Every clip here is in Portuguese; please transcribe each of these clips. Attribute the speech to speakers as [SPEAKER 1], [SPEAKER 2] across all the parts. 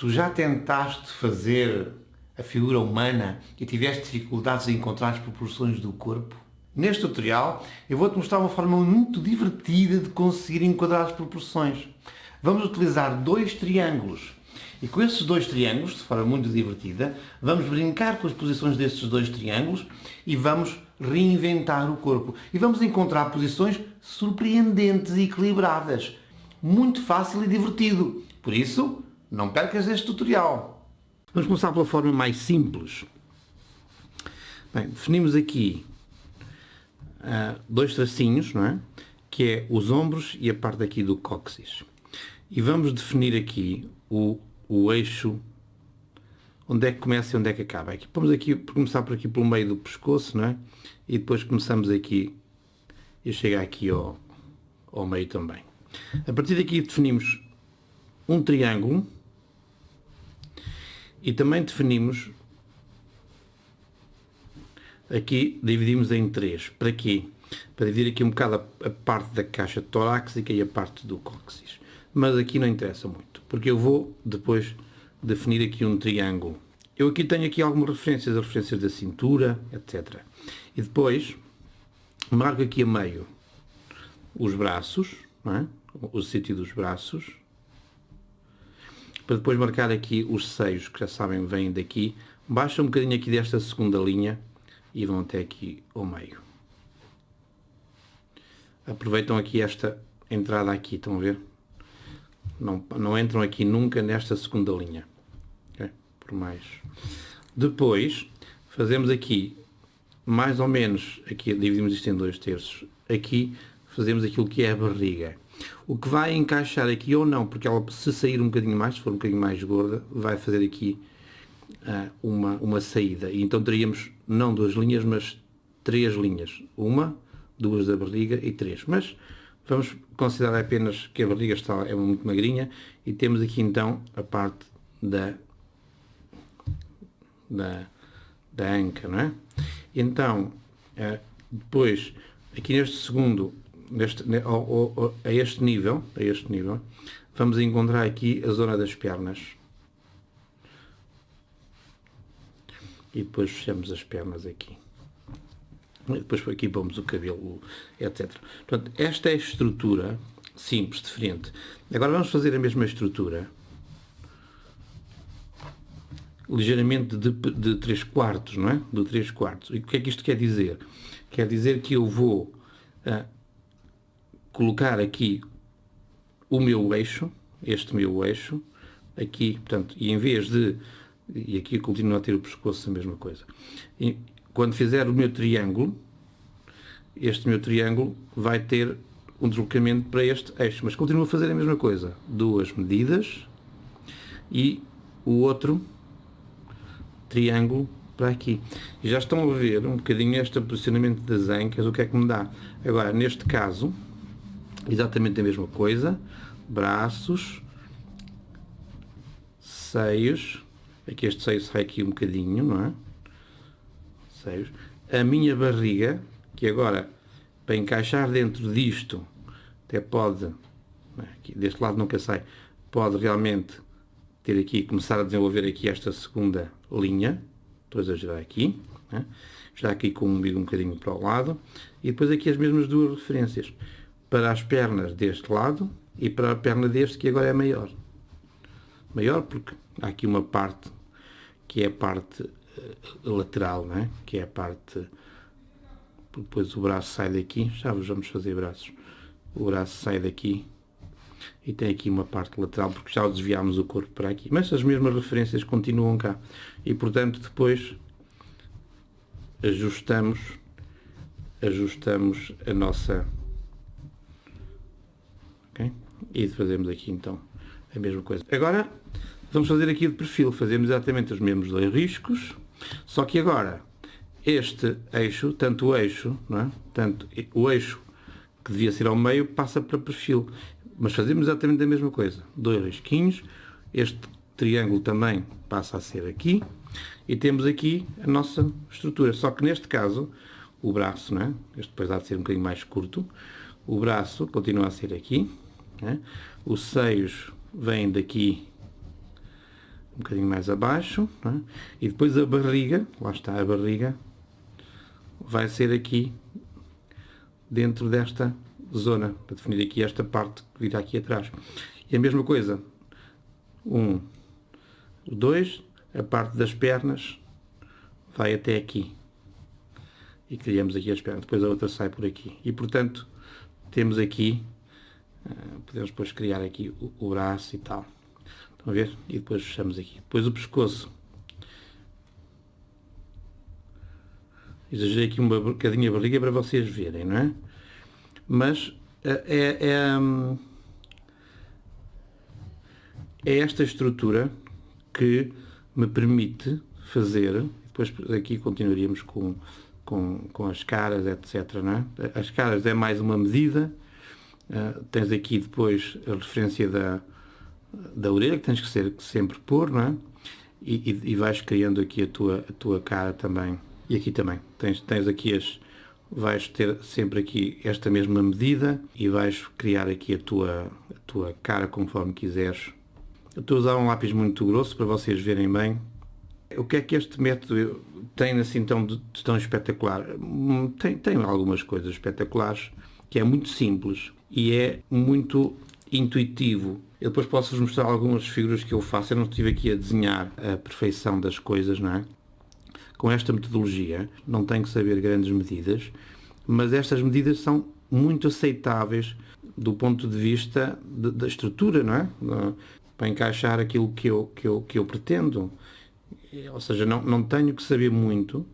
[SPEAKER 1] Tu já tentaste fazer a figura humana e tiveste dificuldades em encontrar as proporções do corpo? Neste tutorial eu vou-te mostrar uma forma muito divertida de conseguir enquadrar as proporções. Vamos utilizar dois triângulos e com esses dois triângulos, de forma muito divertida, vamos brincar com as posições desses dois triângulos e vamos reinventar o corpo. E vamos encontrar posições surpreendentes e equilibradas. Muito fácil e divertido. Por isso, não percas este tutorial. Vamos começar pela forma mais simples. Bem, definimos aqui dois tracinhos, não é? Que é os ombros e a parte aqui do cóccix. E vamos definir aqui o eixo, onde é que começa e onde é que acaba. Aqui, vamos aqui, começar por aqui pelo meio do pescoço, não é? E depois começamos aqui e chegar aqui ao meio também. A partir daqui definimos um triângulo e também definimos aqui, dividimos em três. Para quê? Para dividir aqui um bocado a parte da caixa torácica e a parte do cóccix. Mas aqui não interessa muito, porque eu vou depois definir aqui um triângulo. Eu aqui tenho aqui algumas referências, as referências da cintura, etc. E depois marco aqui a meio os braços, não é? O sítio dos braços, para depois marcar aqui os seios, que já sabem, vêm daqui, baixa um bocadinho aqui desta segunda linha e vão até aqui ao meio. Aproveitam aqui esta entrada aqui, estão a ver? Não entram aqui nunca nesta segunda linha. Okay? Por mais. Depois, fazemos aqui, mais ou menos, aqui dividimos isto em 2/3, aqui fazemos aquilo que é a barriga. O que vai encaixar aqui ou não, porque ela, se sair um bocadinho mais, se for um bocadinho mais gorda, vai fazer aqui uma saída. E então teríamos não 2 linhas, mas 3 linhas. 1, 2 da barriga e 3. Mas vamos considerar apenas que a barriga é muito magrinha e temos aqui então a parte da anca, não é? Então, depois, aqui neste segundo, a este nível, vamos encontrar aqui a zona das pernas. E depois fechamos as pernas aqui. E depois aqui pomos o cabelo, etc. Portanto, esta é a estrutura simples, de frente. Agora vamos fazer a mesma estrutura, ligeiramente de 3/4, não é? Do 3/4. E o que é que isto quer dizer? Quer dizer que eu vou colocar aqui o meu eixo, este meu eixo, aqui, portanto, e em vez de, e aqui eu continuo a ter o pescoço a mesma coisa, e quando fizer o meu triângulo, este meu triângulo vai ter um deslocamento para este eixo, mas continuo a fazer a mesma coisa, 2 medidas e o outro triângulo para aqui. E já estão a ver um bocadinho este posicionamento das ancas, o que é que me dá. Agora, neste caso, exatamente a mesma coisa, braços, seios, aqui este seio sai aqui um bocadinho, não é? Seios. A minha barriga, que agora, para encaixar dentro disto, até pode, aqui, deste lado nunca sai, pode realmente ter aqui, começar a desenvolver aqui esta segunda linha, estou a exagerar aqui, né? Já aqui com o umbigo um bocadinho para o lado, e depois aqui as mesmas duas referências, para as pernas deste lado e para a perna deste, que agora é maior. Maior porque há aqui uma parte que é a parte lateral, não é? Que é a parte, depois o braço sai daqui, já vamos fazer braços, o braço sai daqui e tem aqui uma parte lateral porque já desviámos o corpo para aqui, mas as mesmas referências continuam cá e portanto depois ajustamos a nossa, ok? E fazemos aqui então a mesma coisa. Agora vamos fazer aqui de perfil, fazemos exatamente os mesmos 2 riscos, só que agora este eixo, tanto o eixo, não é? Tanto o eixo que devia ser ao meio passa para perfil, mas fazemos exatamente a mesma coisa, 2 risquinhos, este triângulo também passa a ser aqui e temos aqui a nossa estrutura, só que neste caso o braço, não é? Este depois há de ser um bocadinho mais curto, o braço continua a ser aqui, não é? Os seios vêm daqui bocadinho mais abaixo, não é? E depois a barriga, lá está a barriga, vai ser aqui dentro desta zona, para definir aqui esta parte que virá aqui atrás. E a mesma coisa, 1, 2, a parte das pernas vai até aqui. E criamos aqui as pernas, depois a outra sai por aqui. E portanto, temos aqui, podemos depois criar aqui o braço e tal. Estão a ver? E depois fechamos aqui. Depois o pescoço. Exagerei aqui um bocadinho a barriga para vocês verem, não é? Mas é esta estrutura que me permite fazer, depois aqui continuaríamos com as caras, etc. Não é? As caras é mais uma medida, tens aqui depois a referência da orelha, que tens que sempre pôr, não é? E vais criando aqui a tua cara também. E aqui também, tens aqui vais ter sempre aqui esta mesma medida e vais criar aqui a tua cara conforme quiseres. Eu estou a usar um lápis muito grosso para vocês verem bem. O que é que este método tem assim tão espetacular? Tem algumas coisas espetaculares, que é muito simples e é muito intuitivo. Eu depois posso-vos mostrar algumas figuras que eu faço. Eu não estive aqui a desenhar a perfeição das coisas, não é? Com esta metodologia, não tenho que saber grandes medidas, mas estas medidas são muito aceitáveis do ponto de vista da estrutura, não é? Para encaixar aquilo que eu pretendo. Ou seja, não tenho que saber muito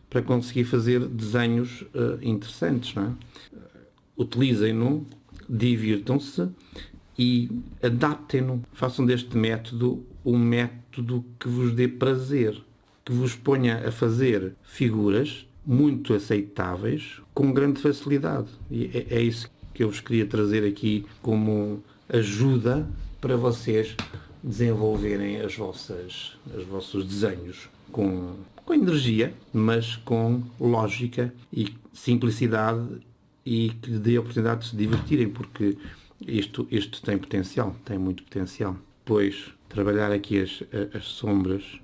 [SPEAKER 1] para conseguir fazer desenhos interessantes, não é? Utilizem-no, divirtam-se e adaptem-no. Façam deste método um método que vos dê prazer, que vos ponha a fazer figuras muito aceitáveis com grande facilidade. E é isso que eu vos queria trazer aqui como ajuda para vocês desenvolverem os vossos desenhos com energia, mas com lógica e simplicidade, e que lhe dê a oportunidade de se divertirem, porque isto tem potencial, tem muito potencial. Depois, trabalhar aqui as sombras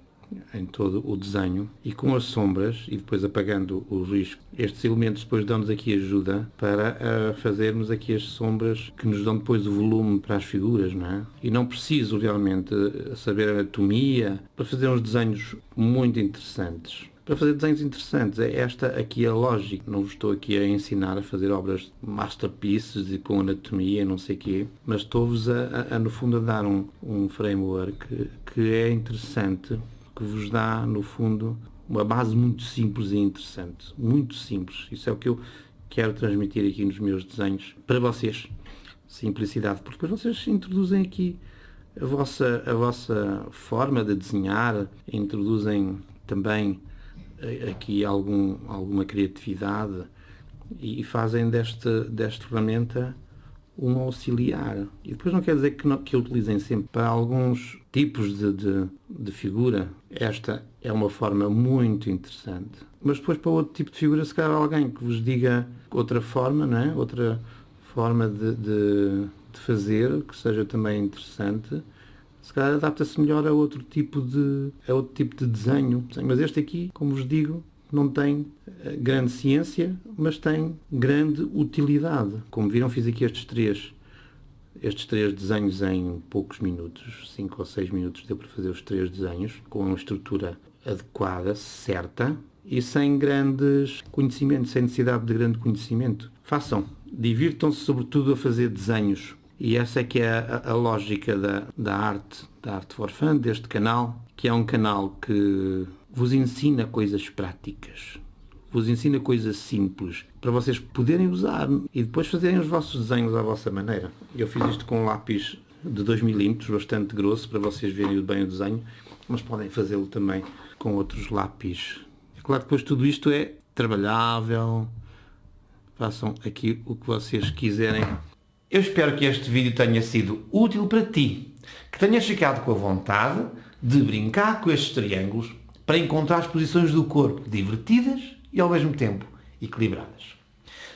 [SPEAKER 1] em todo o desenho, e com as sombras e depois apagando o risco, estes elementos depois dão-nos aqui ajuda para fazermos aqui as sombras que nos dão depois o volume para as figuras, não é? E não preciso realmente saber anatomia para fazer uns desenhos muito interessantes. Para fazer desenhos interessantes, é esta aqui a lógica. Não vos estou aqui a ensinar a fazer obras masterpieces e com anatomia e não sei o quê, mas estou-vos no fundo a dar um framework que é interessante, que vos dá, no fundo, uma base muito simples e interessante. Muito simples. Isso é o que eu quero transmitir aqui nos meus desenhos para vocês. Simplicidade. Porque depois vocês introduzem aqui a vossa forma de desenhar, introduzem também aqui alguma criatividade e fazem desta ferramenta um auxiliar. E depois não quer dizer que eu utilizem sempre para alguns tipos de figura. Esta é uma forma muito interessante. Mas depois para outro tipo de figura, se calhar alguém que vos diga outra forma, não é? Outra forma de fazer, que seja também interessante, se calhar adapta-se melhor a outro tipo de desenho. Mas este aqui, como vos digo, não tem grande ciência, mas tem grande utilidade. Como viram, fiz aqui estes três desenhos em poucos minutos, 5 ou 6 minutos deu para fazer os 3 desenhos, com uma estrutura adequada, certa, e sem grandes conhecimentos, sem necessidade de grande conhecimento. Façam, divirtam-se sobretudo a fazer desenhos. E essa é que é a lógica da Art for Fun, deste canal, que é um canal que vos ensina coisas práticas, vos ensina coisas simples, para vocês poderem usar e depois fazerem os vossos desenhos à vossa maneira. Eu fiz isto com um lápis de 2 milímetros, bastante grosso, para vocês verem bem o desenho, mas podem fazê-lo também com outros lápis. É claro que depois tudo isto é trabalhável, façam aqui o que vocês quiserem. Eu espero que este vídeo tenha sido útil para ti, que tenhas ficado com a vontade de brincar com estes triângulos para encontrar as posições do corpo divertidas e ao mesmo tempo equilibradas.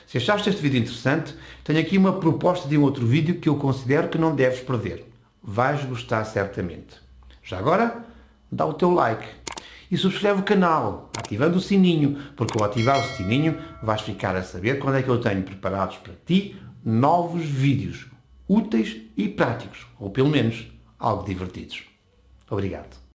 [SPEAKER 1] Se achaste este vídeo interessante, tenho aqui uma proposta de um outro vídeo que eu considero que não deves perder. Vais gostar certamente.
[SPEAKER 2] Já agora, dá o teu like e subscreve o canal, ativando o sininho, porque ao ativar o sininho vais ficar a saber quando é que eu tenho preparados para ti novos vídeos úteis e práticos, ou pelo menos algo divertidos. Obrigado.